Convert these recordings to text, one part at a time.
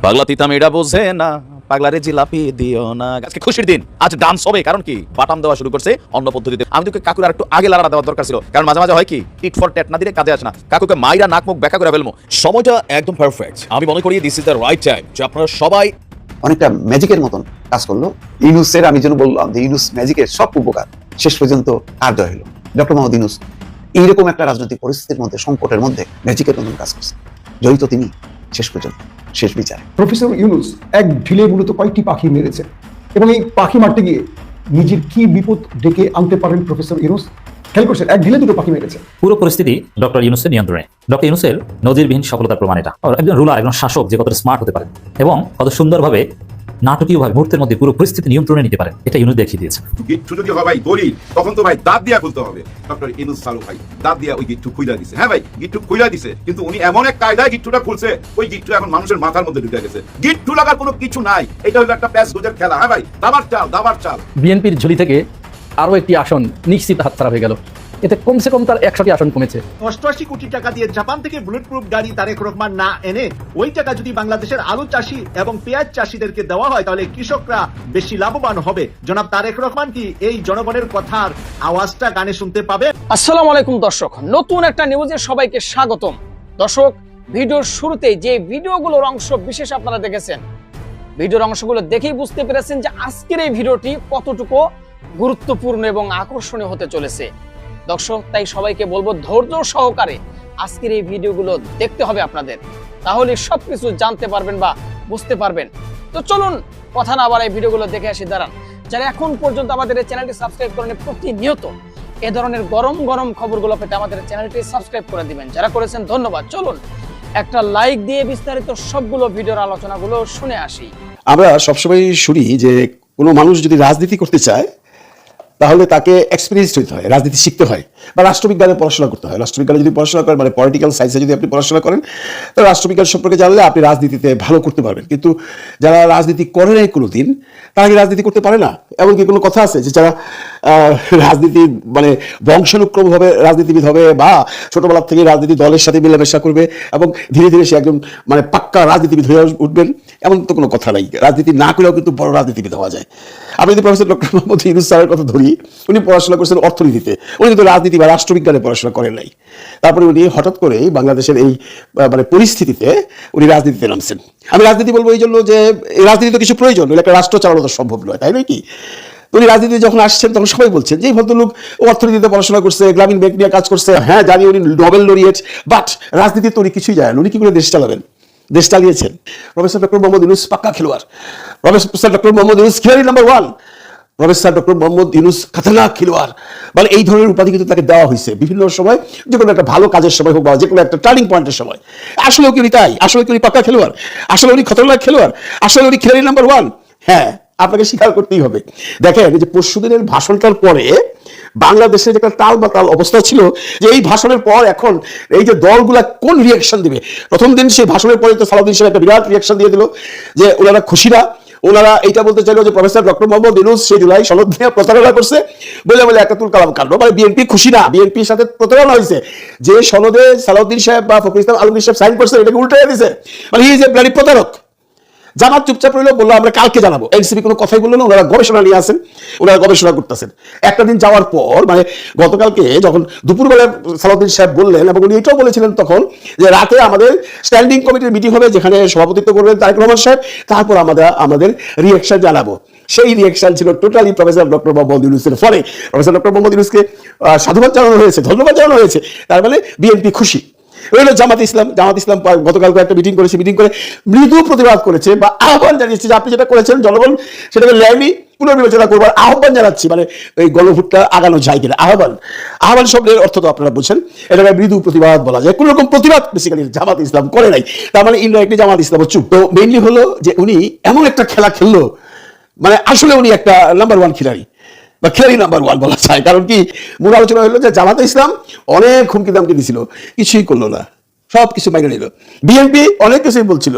পাগলা তিতা মেয়েরা বোঝে না, পাগলারে জিলাপি দিও না। আজকে খুশির দিন, আজ ডান্স হবে। কারণ কি, বাটাম দেওয়া শুরু করছে অন্য পদ্ধতিতে। আমি তোকে কাকুর আর একটু আগে লাড়া দেওয়ার দরকার ছিল, কারণ মাঝে মাঝে হয় কি টিট ফর ট্যাট না দিলে কাজে আসে না। কাকুকে মাইরা নাক মুখ ব্যাকা করে ফেলবো। সময়টা একদম পারফেক্ট। আমি মনে করি this is the right time যে আপনারা সবাই অনেকটা ম্যাজিকের মতন কাজ করলো। ইউনুসের আমি যেন বললাম যে ইউনুস ম্যাজিকের সব উপকার শেষ পর্যন্ত কার জয় হলো। ডক্টর মোহাম্মদ ইউনুস এইরকম একটা রাজনৈতিক পরিস্থিতির মধ্যে, সংকটের মধ্যে ম্যাজিকের মতন কাজ করছে। জয়িত তিনি শেষ পর্যন্ত, শেষ বিচার। প্রফেসর ইউনুস এক ঢিলে মূলত কয়েকটি পাখি মেরেছে, এবং এই পাখি মারতে গিয়ে নিজের কি বিপদ ডেকে আনতে পারেন প্রফেসর ইউনুস খেয়াল করছেন। এক ঢিলে দুটো পাখি মেরেছে। পুরো পরিস্থিতি ডক্টর ইউনুসের নিয়ন্ত্রণে। ডক্টর ইউনুসের নজিরবিহীন সফলতার প্রমাণ এটা। একজন রুলার, একজন শাসক যে কতটা স্মার্ট হতে পারে এবং কত সুন্দরভাবে নাটকীয়ভাবে মুহূর্তের মধ্যে পুরো পরিস্থিতি নিয়ন্ত্রণে নিতে পারে, এটা ইউনুস দেখিয়ে দিয়েছে। গিট্টু যদি হয় ভাই দড়ি, তখন তো ভাই দাঁত দিয়া খুলতে হবে। ডক্টর ইউনুস সালু ভাই দাঁত দিয়া ওই গিট্টু খুইলা দিছে। হ্যাঁ ভাই, গিট্টু খুইলা দিছে, কিন্তু উনি এমন এক কায়দায় গিট্টুটা খুলছে, ওই গিট্টু এখন মানুষের মাথার মধ্যে ঢুকে গেছে। গিট্টু লাগার কোনো কিছু নাই। এটা হলো একটা প্যাস গুজের খেলা। হ্যাঁ ভাই, দাবার চাল, দাবার চাল। বিএনপির ঝুলি থেকে আরো একটি আসন নিশ্চিত হাতছাড়া হয়ে গেল। এতে কমসে কম তার 100টি আসন কমেছে। 88 কোটি টাকা দিয়ে জাপান থেকে বুলেট প্রুফ গাড়ি তারেক রহমান না এনে ওই টাকা যদি বাংলাদেশের আলু চাষি এবং পেঁয়াজ চাষিদেরকে দেওয়া হয়, তাহলে কৃষকরা বেশি লাভবান হবে। জনাব তারেক রহমান কি এই জনগণের কথার আওয়াজটা গানে শুনতে পাবে? আসসালামু আলাইকুম দর্শক, নতুন একটা নিউজে সবাইকে স্বাগতম। দর্শক, ভিডিওর শুরুতেই যে ভিডিওগুলোর অংশ বিশেষ আপনারা দেখেছেন, ভিডিওর অংশগুলো দেখেই বুঝতে পেরেছেন যে আজকের এই ভিডিওটি কতটুকু গুরুত্বপূর্ণ এবং আকর্ষণীয় হতে চলেছে। দর্শক, তাই সবাইকে বলবো ধৈর্য সহকারে আজকের এই ভিডিওগুলো দেখতে হবে আপনাদের, তাহলে সবকিছু জানতে পারবেন বা বুঝতে পারবেন। তো চলুন কথা না বাড়াই ভিডিওগুলো দেখে আসি। দাঁড়ান, যারা এখন পর্যন্ত আমাদের এই চ্যানেলটি সাবস্ক্রাইব করেন, প্রতিনিয়ত এ ধরনের গরম গরম খবরগুলো পেতে আমাদের চ্যানেলটি সাবস্ক্রাইব করে দিবেন। যারা করেছেন ধন্যবাদ। চলুন একটা লাইক দিয়ে বিস্তারিত সবগুলো ভিডিওর আলোচনাগুলো শুনে আসি। আমরা সবসময় শুনি যে কোনো মানুষ যদি রাজনীতি করতে চায় তাহলে তাকে এক্সপিরিয়েন্সড হতে হয়, রাজনীতি শিখতে হয়, বা রাষ্ট্রবিজ্ঞানে পড়াশোনা করতে হয়। রাষ্ট্রবিজ্ঞানে যদি পড়াশোনা করেন, মানে পলিটিক্যাল সায়েন্সে যদি আপনি পড়াশোনা করেন, তাহলে রাষ্ট্রবিজ্ঞান সম্পর্কে জানলে আপনি রাজনীতিতে ভালো করতে পারবেন। কিন্তু যারা রাজনীতি করে নাই কোনো দিন, তারা কি রাজনীতি করতে পারে না? এমনকি কোনো কথা আছে যে যারা রাজনীতি মানে বংশানুক্রমভাবে রাজনীতিবিদ হবে বা ছোটবেলা থেকে রাজনীতি দলের সাথে মেলামেশা করবে এবং ধীরে ধীরে সে একজন মানে পাক্কা রাজনীতিবিদ হয়ে উঠবেন, এমন তো কোনো কথা নাই। রাজনীতি না করেও কিন্তু বড় রাজনীতিবিদ হওয়া যায়। আমি যদি প্রফেসর ডক্টর মোহাম্মদ ইউনুস স্যারের কথা ধরি, উনি পড়াশোনা করেছেন অর্থনীতিতে, উনি কিন্তু রাজনীতি বা রাষ্ট্রবিজ্ঞানে পড়াশোনা করেন নাই। তারপরে উনি হঠাৎ করেই বাংলাদেশের এই মানে পরিস্থিতিতে উনি রাজনীতিতে নামছেন। আমি রাজনীতি বলবো এই জন্য যে রাজনীতি তো কিছু প্রয়োজন, একটা রাষ্ট্র চালানো তো সম্ভব নয়, তাই নয় কি? উনি রাজনীতিতে যখন আসছেন তখন সবাই বলছেন যে এই ভদ্রলোক অর্থনীতিতে পড়াশোনা করছে, গ্রামীণ ব্যাংক নিয়ে কাজ করছে। হ্যাঁ জানি উনি নোবেল লরিয়েট, বাট রাজনীতি তো উনি কিছুই জানেন। উনি কি করে দেশ চালাবেন? দেশ চালিয়েছেন প্রফেসর ডক্টর মোহাম্মদ ইউনুস, পাক্কা খেলোয়াড়। প্রফেসর ডক্টর মোহাম্মদ ইউনুস খিলাড়ি number 1। Professor doctor Mohammad Yunus খতরনাক খেলোয়াড়, মানে এই ধরনের উপাধি কিন্তু তাকে দেওয়া হয়েছে বিভিন্ন সময়, যে কোনো একটা ভালো কাজের সময় হোক বা যে কোনো একটা টার্নিং পয়েন্টের সময়। আসলে কি উনি তাই? আসলে কি উনি পাক্কা খেলোয়াড়? আসলে উনি খতরনাক খেলোয়াড়? আসলে উনি খিলাড়ি নাম্বার 1? হ্যাঁ, আপনাকে স্বীকার করতেই হবে। দেখেন, যে পরশুদিনের ভাষণটার পরে বাংলাদেশের একটা টাল বাতাল অবস্থা ছিল, যে এই ভাষণের পর এখন এই যে দলগুলা কোন রিয়াকশন দিবে। প্রথম দিন সেই ভাষণের পরে তো সালাউদ্দিন সাহেব একটা বিরাট রিয়াকশন দিয়ে দিল যে ওনারা খুশি না। ওনারা এইটা বলতে চাইলো যে প্রফেসর ডক্টর মোহাম্মদ ইউনুস সেই জুলাই সনদ নিয়ে প্রতারণা করছে বলে বলে একটা তুল কালাম কাণ্ড। মানে বিএনপি খুশি না, বিএনপির সাথে প্রতারণা হয়েছে। যে সনদে সালাউদ্দিন সাহেব বা ফখরুল ইসলাম আলমগীর সাহেব সাইন করছে, এটাকে উল্টে দিয়েছে। মানে হি ইজ এ ব্লাডি প্রতারক। জামাত চুপচাপ রইল, বললো আমরা কালকে জানাবো। এনসিপি কোনো কথাই বললো না, ওনারা গবেষণা নিয়ে আসেন, ওনারা গবেষণা করতেছেন। একটা দিন যাওয়ার পর মানে গতকালকে যখন দুপুরবেলা সালাউদ্দিন সাহেব বললেন, এবং উনি এটাও বলেছিলেন তখন যে রাতে আমাদের স্ট্যান্ডিং কমিটির মিটিং হবে, যেখানে সভাপতিত্ব করবেন তারেক রহমান সাহেব, তারপর আমাদের রিয়াকশন জানাবো। সেই রিয়াকশন ছিল টোটালি প্রফেসর ডক্টর মোহাম্মদ ইউনুসের। ফলে প্রফেসর ডক্টর মোহাম্মদ ইউনুসকে সাধুবাদ জানানো হয়েছে, ধন্যবাদ জানানো হয়েছে। তার মানে বিএনপি খুশি। রইল জামাত ইসলাম। জামাত ইসলাম গতকালকে একটা মিটিং করেছে, মিটিং করে মৃদু প্রতিবাদ করেছে বা আহ্বান জানিয়েছে যে আপনি যেটা করেছেন জনগণ সেটাকে ন্যায়নি পুনর্বিবেচনা করবার আহ্বান জানাচ্ছি। মানে এই গণভোটটা আগানো যায় কিনা, আহ্বান শব্দের অর্থ তো আপনারা বুঝছেন। এটাকে মৃদু প্রতিবাদ বলা যায়। কোন রকম প্রতিবাদ বেসিক্যালি জামাত ইসলাম করে নাই, তার মানে ইনডাইরেক্টলি জামাত ইসলাম চুপ। তো মেইনলি হলো যে উনি এমন একটা খেলা খেললো, মানে আসলে উনি একটা নাম্বার 1 খিলাড়ি বা খিলাড়ি নাম্বার 1 বলা যায়। কারণ কি, মূল আলোচনা হলো যে জামাত ইসলাম অনেক হুমকি দামকি দিছিল, কিছুই করলো না, সব কিছু মাইনে নিল। বিএনপি অনেক কিছুই বলছিল,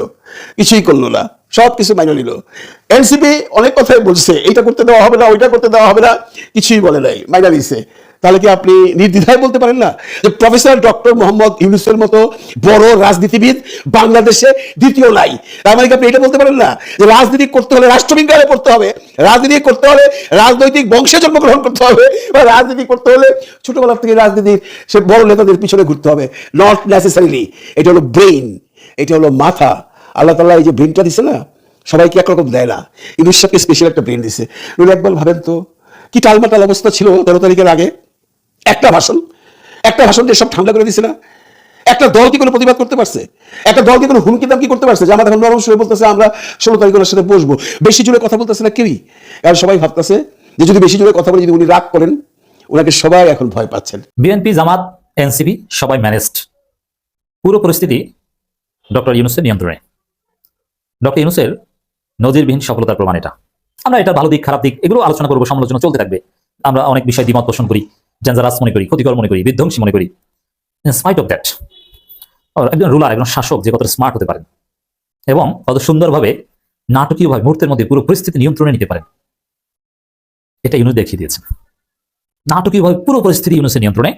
কিছুই করলো না, সব কিছু মাইনে নিল। এনসিপি অনেক কথাই বলছে, এইটা করতে দেওয়া হবে না, ওইটা করতে দেওয়া হবে না, কিছুই বলে নাই, মাইনে নিছে। তাহলে কি আপনি নির্দ্বিধায় বলতে পারেন না যে প্রফেসর ডক্টর মোহাম্মদ ইউনূসের মতো বড় রাজনীতিবিদ বাংলাদেশে দ্বিতীয় নাই? তার মানে কি আপনি এটা বলতে পারেন না যে রাজনীতি করতে হলে রাষ্ট্রবিজ্ঞানে পড়তে হবে, রাজনীতি করতে হলে রাজনৈতিক বংশে জন্মগ্রহণ করতে হবে, বা রাজনীতি করতে হলে ছোটবেলা থেকে রাজনীতির সে বড় নেতাদের পিছনে ঘুরতে হবে? Not necessarily. এটা হলো ব্রেইন, এটা হলো মাথা। আল্লাহ তাআলা এই যে ব্রেইনটা দিছে না, সবাইকে একরকম দেয় না। ইউনূস সাহেবকে স্পেশাল একটা ব্রেইন দিছে। একবার ভাবেন তো কি টালমাটাল অবস্থা ছিল 13 তারিখের আগে। একটা ভাষণ দিয়ে সব ঠান্ডা করে দিছে না? একটা দল কি কোনো প্রতিবাদ করতে পারছে? একটা দল কি কোনো হুমকি দামকি করতে পারছে? যে আমরা এখন নরম সুরে বলতেছে আমরা 16 তারিখ ওনার সাথে বসবো। বেশি জোরে কথা বলতেছে না কেউই। আর সবাই ভাবতেছে যে যদি বেশি জোরে কথা বলে যদি উনি রাগ করেন, ওনাকে সবাই এখন ভয় পাচ্ছেন। বিএনপি, জামাত, এনসিপি সবাই ম্যানেজড। পুরো পরিস্থিতি ডক্টর ইউনূসের নিয়ন্ত্রণে। ডক্টর ইউনূসের নজিরবিহীন সফলতার প্রমাণ এটা। আমরা এটা ভালো দিক খারাপ দিক এগুলো আলোচনা করবো, সমালোচনা চলতে থাকবে। আমরা অনেক বিষয় দ্বিমত পোষণ করি, ডেঞ্জারাস মনে করি, ক্ষতিকর মনে করি, বিধ্বংসী মনে করি। ইন স্পাইট অফ দ্যাট, একজন রুলার, একজন শাসক যে কতটা স্মার্ট হতে পারেন এবং কত সুন্দরভাবে নাটকীয়ভাবে মুহূর্তের মধ্যে পুরো পরিস্থিতি নিয়ন্ত্রণে নিতে পারেন, এটা ইউনূস দেখিয়ে দিয়েছেন। নাটকীয়ভাবে পুরো পরিস্থিতি ইউনূসের নিয়ন্ত্রণে।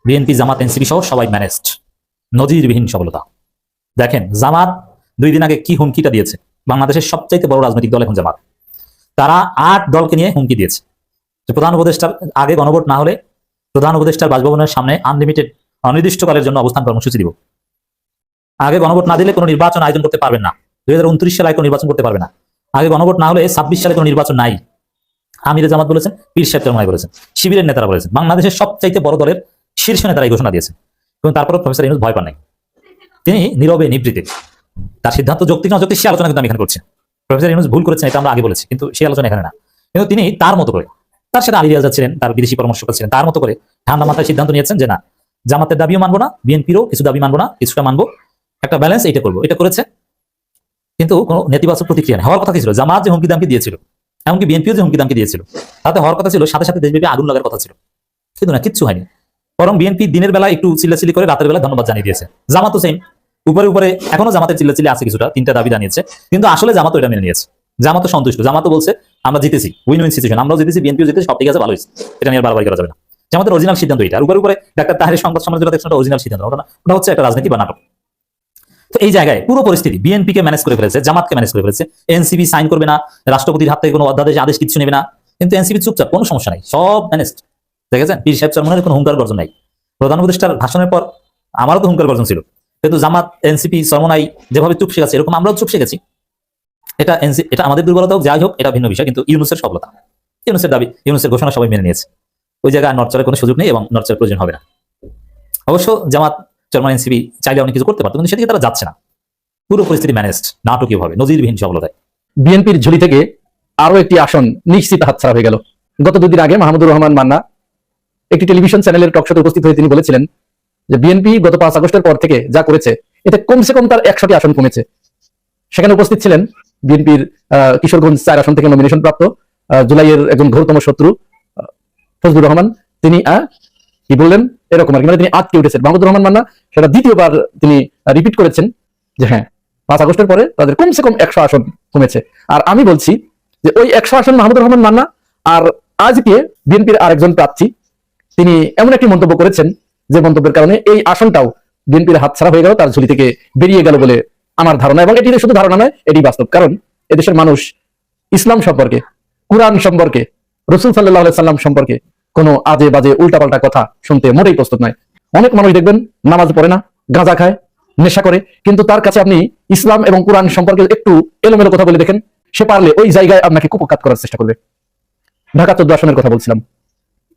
বিএনপি, জামাত, এনসিপি সহ সবাই ম্যানেজড। নজিরবিহীন সফলতা। দেখেন জামাত 2 দিন আগে কি হুমকিটা দিয়েছে। বাংলাদেশের সবচাইতে বড় রাজনৈতিক দল এখন জামাত। তারা 8 দলকে নিয়ে হুমকি দিয়েছে যে প্রধান উপদেষ্টার আগে গণভোট না হলে প্রধান উপদেষ্টার বাসভবনের সামনে আনলিমিটেড অনির্দিষ্টকালের জন্য অবস্থান কর্মসূচি দিব। আগে গণভোট না দিলে কোনো নির্বাচন আয়োজন করতে পারবেন না। 2029 সালে কোনো নির্বাচন করতে পারবে না। আগে গণভোট না হলে 26 সালে কোনো নির্বাচন নাই। আমিরে জামাত বলেছেন, পীর সাহেব চরমনাই বলেছেন, শিবিরের নেতারা বলেছেন, বাংলাদেশের সবচাইতে বড় দলের শীর্ষ নেতারা এই ঘোষণা দিয়েছেন। এবং তারপরও প্রফেসর ইউনূস ভয় পান নাই। তিনি নীরবে নিবৃত্তে তার সিদ্ধান্ত যৌক্তিক না অযৌক্তিক সে আলোচনা কিন্তু আমি এখানে করছি। প্রফেসর ইউনূস ভুল করেছেন এটা আমরা আগে বলেছি, কিন্তু সেই আলোচনা এখানে না। কিন্তু তিনি তার মতো করে, তার সাথে আলী রিয়াজ ছিলেন, তার বিদেশি পরামর্শক ছিলেন, তার মতো করে ঠান্ডা মাথায় সিদ্ধান্ত নিয়েছেন যে না, জামাতের দাবিও মানবো না, বিএনপিরও কিছু দাবি মানবো না, কিছুটা মানবো, একটা ব্যালেন্স এইটা করবো। এটা করেছে, কিন্তু কোনো নেতিবাচক প্রতিক্রিয়া নেই। হওয়ার কথা কি ছিল? জামাত যে হুমকি দামকি দিয়েছিল, এমনকি বিএনপিও যে হুমকি দামকি দিয়েছিল, তাতে হওয়ার কথা ছিল, সাথে সাথে দেশব্যাপী আগুন লাগার কথা ছিল, কিন্তু না, কিচ্ছু হয়নি। বরং বিএনপি দিনের বেলা একটু চিল্লাচিল্লি করে রাতের বেলা ধন্যবাদ জানিয়ে দিয়েছে। জামাতও সেম, উপরে উপরে এখনো জামাতের চিল্লাচিল্লি আছে কিছুটা, 3টা দাবি জানিয়েছে, কিন্তু আসলে জামাতও এটা মেনে নিয়েছে। জামাতও সন্তুষ্ট। জামাতও বলছে আমরা জিতেছি, উইন উইন সিচুয়েশন, আমরাও জিতেছি, বিএনপিও জিতেছি, সব ঠিক আছে, ভালো হয়েছে, এটা নিয়ে বারবার করা যাবে না। জামাতের অরিজিনাল সিদ্ধান্ত এটা। আর উপরে উপরে ডাক্তার তাহেরের সংবাদ সম্মেলন দেখছেন, অরিজিনাল সিদ্ধান্ত ওটা হচ্ছে একটা রাজনীতি বা নাটক। তো এই জায়গায় পুরো পরিস্থিতি বিএনপিকে ম্যানেজ করে ফেলেছে, জামাতকে ম্যানেজ করে ফেলেছে। এনসিপি সাইন করবে না, রাষ্ট্রপতির হাত থেকে কোনো অধ্যাদেশ আদেশ কিছু নেবে না, কিন্তু এনসিপি চুপচাপ, কোনো সমস্যা নাই, সব ম্যানেজড। দেখেছেন পীর সাহেব চরমনাইয়ের কোনো হুঙ্কার গর্জন নাই। প্রধান উপদেষ্টার ভাষণের পর আমারও তো হুঙ্কার গর্জন ছিল, কিন্তু জামাত, এনসিপি, চরমনাই যেভাবে চুপ শিখেছে, এরকম আমরাও চুপ শিখেছি। এটা আমাদের দুর্বলতা হোক, যাই হোক, এটা ভিন্ন বিষয়, কিন্তু ইউনূসের সফলতা, ইউনূসের দাবি, ইউনূসের ঘোষণা সবাই মেনে নিয়েছে। ওই জায়গায় নড়চড়ের কোনো সুযোগ নেই এবং নড়চড়ের প্রয়োজন হবে না। অবশ্য জামাত, চরমনাই, এনসিপি চাইলে অনেক কিছু করতে পারতো, কিন্তু সেদিকে তারা যাচ্ছে না। পুরো পরিস্থিতি ম্যানেজড নাটকীয়ভাবে, নজিরবিহীন সফলতায়। বিএনপির ঝুলি থেকে আরো একটি আসন নিশ্চিত হাতছাড়া হয়ে গেল। গত 2 দিন আগে মাহমুদুর রহমান মান্না একটি টেলিভিশন চ্যানেলের টকশোতে উপস্থিত হয়ে তিনি বলেছিলেন যে বিএনপি গত 5 আগস্টের পর থেকে যা করেছে এতে কমসে কম তার 100টি আসন কমেছে। সেখানে উপস্থিত ছিলেন বিএনপির কিশোরগঞ্জ 4 আসন থেকে নমিনেশন প্রাপ্ত জুলাইয়ের একজন ঘোরতম শত্রু ফজলুর রহমান। তিনি কি বললেন এরকম আর কি, মানে তিনি আটকে উঠেছেন। মাহমুদুর রহমান মান্না সেটা দ্বিতীয়বার তিনি রিপিট করেছেন যে হ্যাঁ, 5 আগস্টের পরে তাদের কমসে কম 100 আসন কমেছে। আর আমি বলছি যে ওই 100 আসন মাহমুদুর রহমান মান্না আর আজকে বিএনপির আরেকজন প্রার্থী তিনি এমন একটি মন্তব্য করেছেন যে মন্তব্যের কারণে এই আসনটাও বিএনপির হাতছাড়া হয়ে গেল, তার ঝুলি থেকে বেরিয়ে গেল বলে আমার ধারণা। এবং এটি শুধু ধারণা নয়, এটি বাস্তব। কারণ এদেশের মানুষ ইসলাম সম্পর্কে, কুরআন সম্পর্কে, রাসূল সাল্লাল্লাহু আলাইহি সাল্লাম সম্পর্কে কোনো আজে বাজে উল্টাপাল্টা কথা শুনতে মোটেই প্রস্তুত নয়। অনেক মানুষ দেখবেন নামাজ পড়ে না, গাঁজা খায়, নেশা করে, কিন্তু তার কাছে আপনি ইসলাম এবং কুরআন সম্পর্কে একটু এলোমেলো কথা বলে দেখেন, সে পারলে ওই জায়গায় আপনাকে কুপকাত করার চেষ্টা করবে। ঢাকা 14 আসনের কথা বলছিলাম।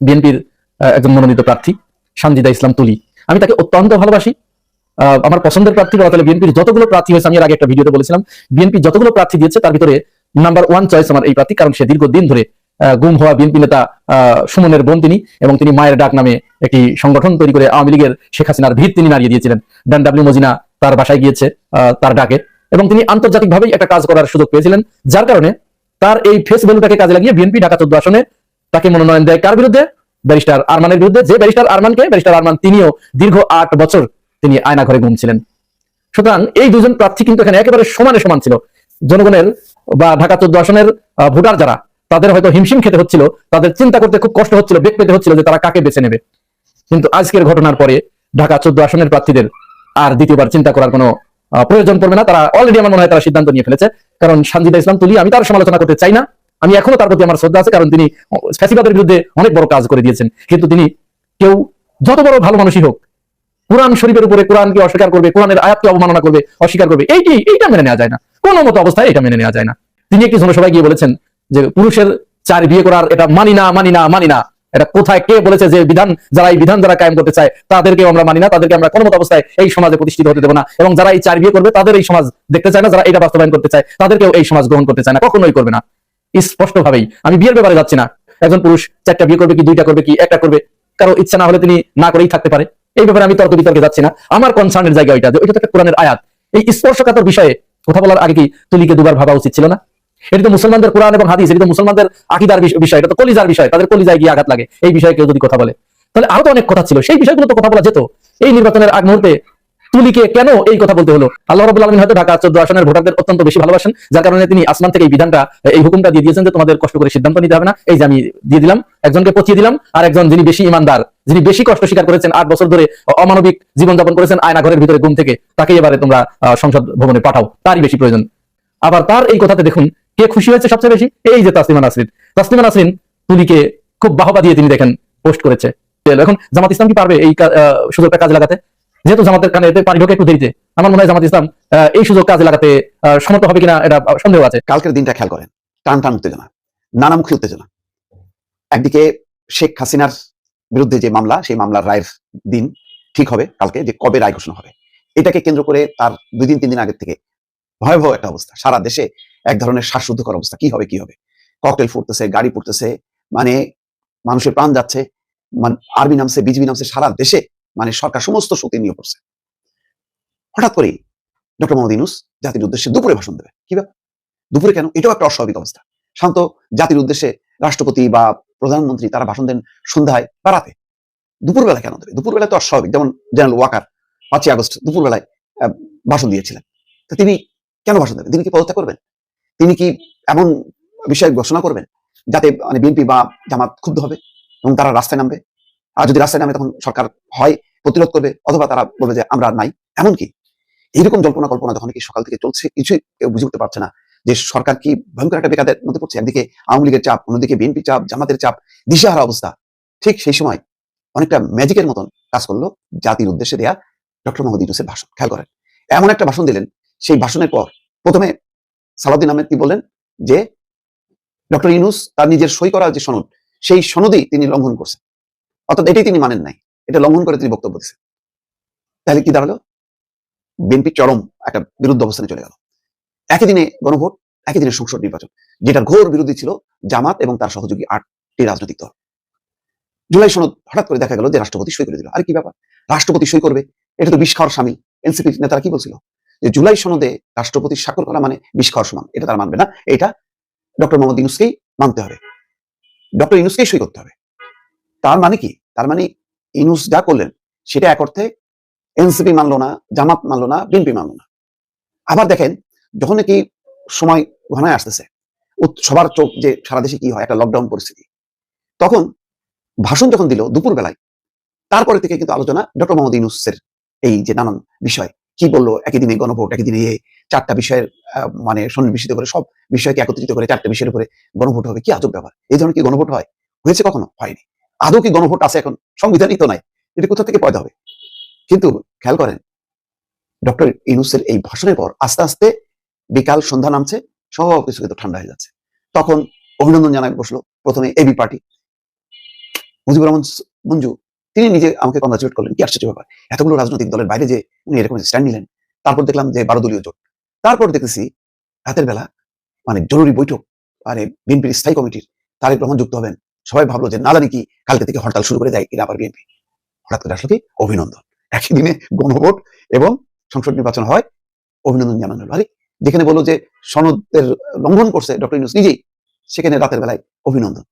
বিএনপির একজন মনোনীত প্রার্থী সানজিদা ইসলাম তুলি, আমি তাকে অত্যন্ত ভালোবাসি, আমার পছন্দের প্রার্থী বলা চলে। বিএনপির যতগুলো প্রার্থী হয়েছে, আমি এর আগে একটা ভিডিওতে বলেছিলাম, বিএনপি যতগুলো প্রার্থী দিয়েছে তার ভিতরে নাম্বার 1 চয়েস আমার এই প্রার্থী। কারণ সে দীর্ঘদিন ধরে গুম হওয়া বিএনপি নেতা সুমনের বোন তিনি, এবং তিনি মায়ের ডাক নামে একটি সংগঠন তৈরি করে আওয়ামী লীগের শেখ হাসিনার ভিত তিনি নাড়িয়ে দিয়েছিলেন। ডান ডাব্লিউ মজিনা তার বাসায় গিয়েছে তার ডাকে, এবং তিনি আন্তর্জাতিকভাবেই একটা কাজ করার সুযোগ পেয়েছিলেন, যার কারণে তার এই ফেস ভ্যালুটাকে কাজে লাগিয়ে বিএনপি ঢাকা 14 আসনে তাকে মনোনয়ন দেয়। কার বিরুদ্ধে? ব্যারিস্টার আরমানের বিরুদ্ধে। যে ব্যারিস্টার আরমান তিনিও দীর্ঘ 8 বছর তিনি আয়না ঘরে ঘুমছিলেন। সুতরাং এই দুজন প্রার্থী কিন্তু এখানে একেবারে সমানে সমান ছিল। জনগণের বা ঢাকা 14 আসনের ভোটার যারা, তাদের হয়তো হিমশিম খেতে হচ্ছিল, তাদের চিন্তা করতে খুব কষ্ট হচ্ছিল, বেগ পেতে হচ্ছিল যে তারা কাকে বেছে নেবে। কিন্তু আজকের ঘটনার পরে ঢাকা 14 আসনের প্রার্থীদের আর দ্বিতীয়বার চিন্তা করার কোনো প্রয়োজন পড়বে না। তারা অলরেডি আমার মনে হয় তারা সিদ্ধান্ত নিয়ে ফেলেছে। কারণ সানজিদা ইসলাম তুলি, আমি তার সমালোচনা করতে চাই না, আমি এখনো তার প্রতি আমার শ্রদ্ধা আছে, কারণ তিনি ফ্যাসিবাদের বিরুদ্ধে অনেক বড় কাজ করে দিয়েছেন। কিন্তু তিনি কেউ যত বড় ভালো মানুষই হোক, কোরআন শরীফের উপরে কোরআনকে অস্বীকার করবে, কোরআনের আয়াতকে অবমাননা করবে, অস্বীকার করবে, এইটা মেনে নেওয়া যায় না, কোনো মতো অবস্থায় এটা মেনে নেওয়া যায় না। তিনি একটি জনসভায় গিয়ে বলেছেন যে পুরুষের 4 বিয়ে করার এটা মানি না। এটা কোথায় কে বলেছে যে যারা এই বিধান যারা কায়েম করতে চায় তাদেরকে আমরা মানি না, তাদেরকে আমরা কোনো মতো অবস্থায় এই সমাজে প্রতিষ্ঠিত হতে দেবো না, এবং যারা এই 4 বিয়ে করবে তাদের এই সমাজ দেখতে চায় না, যারা এটা বাস্তবায়ন করতে চায় তাদেরকেও এই সমাজ গ্রহণ করতে চায় না, কখনোই করবে না। স্পষ্ট ভাবেই, আমি বিয়ের ব্যাপারে যাচ্ছি না, একজন পুরুষ 4টা বিয়ে করবে কি 2টা করবে কি 1টা করবে, কারো ইচ্ছা না হলে তিনি না করেই থাকতে পারে। এই ব্যাপারে আমি তর্ক বিতর্কে যাচ্ছি না। আমার কনসার্নের জায়গা ওইটা যে ওইটা তো একটা কোরআনের আয়াত। এই স্পর্শকাতর বিষয়ে কথা বলার আগে কি তুলিকে দুবার ভাবা উচিত ছিল না? এটা তো মুসলমানদের কোরআন এবং হাদিস, এটা তো মুসলমানদের আকীদার বিষয়, এটা তো কলিজার বিষয়, তাদের কলিজায় গিয়ে আঘাত লাগে এই বিষয়ে কেউ যদি কথা বলে, তাহলে আরো তো অনেক কথা ছিল, সেই বিষয়গুলো তো কথা বলা যেত। এই নির্বাচনের আগ মুহূর্তে তুলিকে কেন এই কথা বলতে হলো? আল্লাহ রাব্বুল আলামিন হয়তো ঢাকা 14 আসনের ভোটারদের অত্যন্ত বেশি ভালোবাসেন, যার কারণে তিনি আসমান থেকে এই বিধানটা, এই হুকুমটা দিয়ে দিয়েছেন যে তোমাদের কষ্ট করে সিদ্ধান্ত নিতে হবে না, এই যে আমি দিয়ে দিলাম, একজনকে পচিয়ে দিলাম, আর একজন যিনি বেশি ইমানদার, যিনি বেশি কষ্ট স্বীকার করেছেন, 8 বছর ধরে অমানবিক জীবনযাপন করেছেন আয়না ঘরের ভিতরে ঘুম থেকে, তাকে এবারে তোমরা সংসদ ভবনে পাঠাও, তারই বেশি প্রয়োজন। আবার তার এই কথাতে দেখুন কে খুশি হয়েছে সবচেয়ে বেশি, এই যে তাসলিমা নাসরিন তুলিকে খুব বাহবা দিয়ে তিনি দেখেন পোস্ট করেছে। এখন জামাত ইসলাম কি পারবে এই সুযোগটা কাজে লাগাতে? যেহেতু জামাতের কানে এতে পানি ঢোকে একটু দেরিতে, আমার মনে হয় জামাত ইসলাম এই সুযোগ কাজে লাগাতে সমর্থ হবে কিনা এটা সন্দেহ আছে। কালকের দিনটা খেয়াল করেন, টান উত্তেজনা, নানামুখী উত্তেজনা। একদিকে শেখ হাসিনার বিরুদ্ধে যে মামলা, সেই মামলার রায়ের দিন ঠিক হবে কালকে, যে কবে রায় ঘোষণা হবে, এটাকে কেন্দ্র করে তার 2 দিন 3 দিন আগের থেকে ভয়াবহ একটা অবস্থা, সারা দেশে এক ধরনের শ্বাসরুদ্ধকর অবস্থা। কি হবে ককটেল ফুটতেছে, গাড়ি ফুটতেছে, মানে মানুষের প্রাণ যাচ্ছে, আর্মি নামছে, বিজিবি নামছে, সারা দেশে মানে সরকার সমস্ত শক্তি নিয়ে পড়ছে। হঠাৎ করেই ডক্টর মোহাম্মদ ইউনূস জাতির উদ্দেশ্যে দুপুরে ভাষণ দেবে। কি ব্যাপার? দুপুরে কেন? এটাও একটা অস্বাভাবিক অবস্থা। শান্ত জাতির উদ্দেশ্যে রাষ্ট্রপতি বা প্রধানমন্ত্রী তারা ভাষণ দেন সন্ধ্যায় বা রাতে, দুপুরবেলা কেন দেবে? দুপুরবেলা তো অস্বাভাবিক। যেমন জেনারেল ওয়াকার 5ই আগস্ট দুপুরবেলায় ভাষণ দিয়েছিলেন, তো তিনি কেন ভাষণ দেবেন? তিনি কি পদত্যাগ করবেন? তিনি কি এমন বিষয় ঘোষণা করবেন যাতে মানে বিএনপি বা জামাত ক্ষুব্ধ হবে এবং তারা রাস্তায় নামবে? আর যদি রাস্তায় নামে তখন সরকার হয় প্রতিরোধ করবে, অথবা তারা বলবে যে আমরা নাই। এমনকি এইরকম জল্পনা কল্পনা যখন কি সকাল থেকে চলছে, কিছুই কেউ বুঝে উঠতে পারছে না যে সরকার কি ভয়ঙ্কর একটা বেকাদের মধ্যে পড়ছে। একদিকে আওয়ামী লীগের চাপ, অন্যদিকে বিএনপি চাপ, জামাতের চাপ, দিশেহারা অবস্থা। ঠিক সেই সময় অনেকটা ম্যাজিকের মতন কাজ করলো জাতির উদ্দেশ্যে দেয়া ডক্টর মোহাম্মদ ইউনূসের ভাষণ। খেয়াল করেন, এমন একটা ভাষণ দিলেন, সেই ভাষণের পর প্রথমে সালাউদ্দিন আহমেদ কি বললেন যে ডক্টর ইউনূস তার নিজের সই করা যে সনদ, সেই সনদই তিনি লঙ্ঘন করছেন, অর্থাৎ এটাই তিনি মানেন নাই, এটা লঙ্ঘন করে তিনি বক্তব্য দিচ্ছেন। তাহলে কি দাঁড়ালো? বিএনপি চরম একটা বিরুদ্ধ অবস্থানে চলে গেল। একই দিনে গণভোট, একই দিনে সংসদ নির্বাচন, যেটার ঘোর বিরোধী ছিল জামাত এবং তার সহযোগী 8টি রাজনৈতিক দল। জুলাই সনদ হঠাৎ করে দেখা গেল যে রাষ্ট্রপতি সই করে দিল। আরে কি ব্যাপার? রাষ্ট্রপতি সই করবে, এটা তো বিষ খাওয়ার সামিল। এনসিপি নেতারা কি বলছিল যে জুলাই সনদে রাষ্ট্রপতি স্বাক্ষর করা মানে বিষ খাওয়ার সমান, এটা তারা মানবে না, এটা ডক্টর মোহাম্মদ ইউনূসকেই মানতে হবে, ডক্টর ইউনূসকেই সই করতে হবে। তার মানে কি? তার মানে ইউনূস যা করলেন সেটা এক অর্থে এনসিপি মানলো না, জামাত মানলো না, বিএনপি মানলো না। আবার দেখেন, যখন নাকি সময় ঘনায় আসতেছে, সবার চোখ যে সারা দেশে কি হয়, একটা লকডাউন পরিস্থিতি, তখন ভাষণ যখন দিল দুপুর বেলায়, তারপরে থেকে কিন্তু আলোচনা ডক্টর মোহাম্মদ ইউনূসের এই যে নানান বিষয় কি বললো, একই দিনে গণভোট, একই দিনে 4টা বিষয়ের মানে সন্নিবেশিত করে, সব বিষয়কে একত্রিত করে 4টা বিষয়ের উপরে গণভোট হবে। কি আজব ব্যাপার! এই ধরনের কি গণভোট হয়? হয়েছে কখনো? হয়নি। আদৌ কি গণভোট আছে এখন? সংবিধানই তো নাই, এটা কোথা থেকে পয়দা হবে? কিন্তু খেয়াল করেন, ডক্টর ইউনূসের এই ভাষণের পর আস্তে আস্তে বিকাল সন্ধ্যা নামছে, সব কিছু কিন্তু ঠান্ডা হয়ে যাচ্ছে। তখন অভিনন্দন জানায় বসলো প্রথমে এবি পার্টি, মুজিবুর রহমান মঞ্জু, তিনি নিজে আমাকে কংগ্রাচুলেট করলেন। কি আশ্চর্য ব্যাপার! এতগুলো রাজনৈতিক দলের বাইরে যে উনি এরকম স্ট্যান্ড নিলেন। তারপর দেখলাম যে 12 দলীয় জোট। তারপর দেখতেছি রাতের বেলা মানে জরুরি বৈঠক, মানে বিএনপির স্থায়ী কমিটির তারেক রহমান যুক্ত হবেন। সবাই ভাবলো যে না জানি কি কালকে থেকে হরতাল শুরু করে দেয় কিনা আবার বিএনপি। হঠাৎ করে আসলো কি অভিনন্দন, একই দিনে গণভোট এবং সংসদ নির্বাচন হয়, অভিনন্দন জানানো হলো। আরে যেখানে বললো যে সনদের লঙ্ঘন করছে ডক্টর ইউনূস নিজেই, সেখানে রাতের বেলায় অভিনন্দন।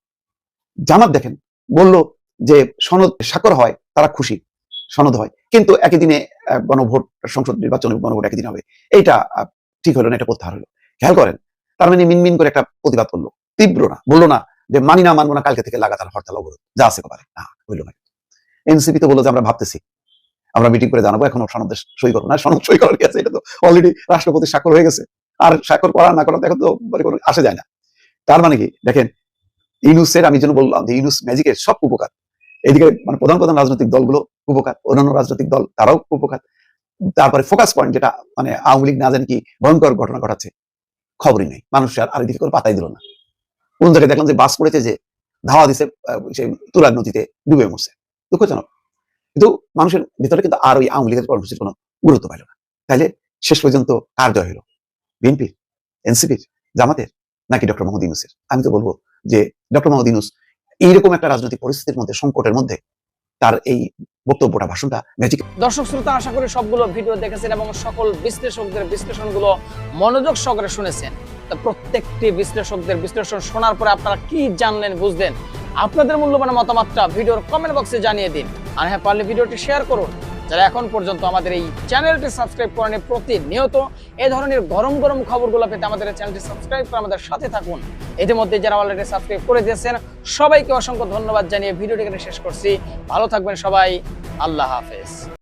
জামাত দেখেন বলল যে সনদ স্বাক্ষর হয়, তারা খুশি, সনদ হয়, কিন্তু একই দিনে গণভোট, সংসদ নির্বাচন এবং গণভোট একই দিন হবে, এইটা ঠিক হলো না, এটা প্রত্যাহার হলো। খেয়াল করেন, তার মানে মিনমিন করে একটা প্রতিবাদ করলো। তীব্র না, বললো না যে মানি না মানবো না, কালকে থেকে লাগাতার হরতাল অবরোধ যা আছে পারে না, হইলো না। এনসিপি তো বললো যে আমরা ভাবতেছি, আমরা মিটিং করে জানাবো, এখনো সনদ সই করবো না। সনদ সই করার কি আছে, এটা তো অলরেডি রাষ্ট্রপতি স্বাক্ষর হয়ে গেছে, আর স্বাক্ষর করা না করা এখন তো কোনো আসে যায় না। তার মানে কি দেখেন, ইউনূসের আমি যেন বললাম যে ইউনূস ম্যাজিকের সব উপকার, এদিকে মানে প্রধান প্রধান রাজনৈতিক দলগুলো উপকার, অন্যান্য রাজনৈতিক দল তারাও উপকার। তারপরে ফোকাস পয়েন্ট যেটা মানে আওয়ামী লীগ না জানি কি ভয়ঙ্কর ঘটনা ঘটাচ্ছে, খবরই নেই, মানুষ আর এদিকে করে পাতাই দিল না। কোন জায়গায় দেখলাম যে বাস পড়েছে, যে ধাওয়া দিছে, সেই তুলার নদীতে ডুবে মরছে, দুঃখজনক। কিন্তু মানুষের ভিতরে কিন্তু আর ওই আওয়ামী লীগের কর্মসূচির কোনো গুরুত্ব পাইল না। তাইলে শেষ পর্যন্ত কার জয় হলো, বিএনপির, এনসিপির, জামাতের, নাকি ডক্টর মোহাম্মদ ইউনূসের? আমি তো বলবো যে ডক্টর মোহাম্মদ ইউনূস এইরকম একটা রাজনৈতিক পরিস্থিতির মধ্যে, সংকটের মধ্যে তার এই বক্তব্যটা, ভাষণটা ম্যাজিক। দর্শক শ্রোতা, আশা করি সবগুলো ভিডিও দেখেছেন এবং সকল বিশ্লেষকদের বিশ্লেষণগুলো মনোযোগ সহকারে শুনেছেন। তো প্রত্যেকটি বিশ্লেষকদের বিশ্লেষণ শোনার পরে আপনারা কি জানলেন, বুঝলেন? আপনাদের মূল্যবান মতামতটা ভিডিওর কমেন্ট বক্সে জানিয়ে দিন। আর হ্যাঁ, পারলে ভিডিওটি শেয়ার করুন। যারা এখন পর্যন্ত আমাদের এই চ্যানেলটি সাবস্ক্রাইব করেনি, প্রতিনিয়ত এই ধরনের গরম গরম খবরগুলো পেতে আমাদের চ্যানেলটি সাবস্ক্রাইব করে আমাদের সাথে থাকুন। ইতিমধ্যে যারা অলরেডি সাবস্ক্রাইব করে দিয়েছেন সবাইকে অসংখ্য ধন্যবাদ জানিয়ে ভিডিওটি এখানে শেষ করছি। ভালো থাকবেন সবাই, আল্লাহ হাফেজ।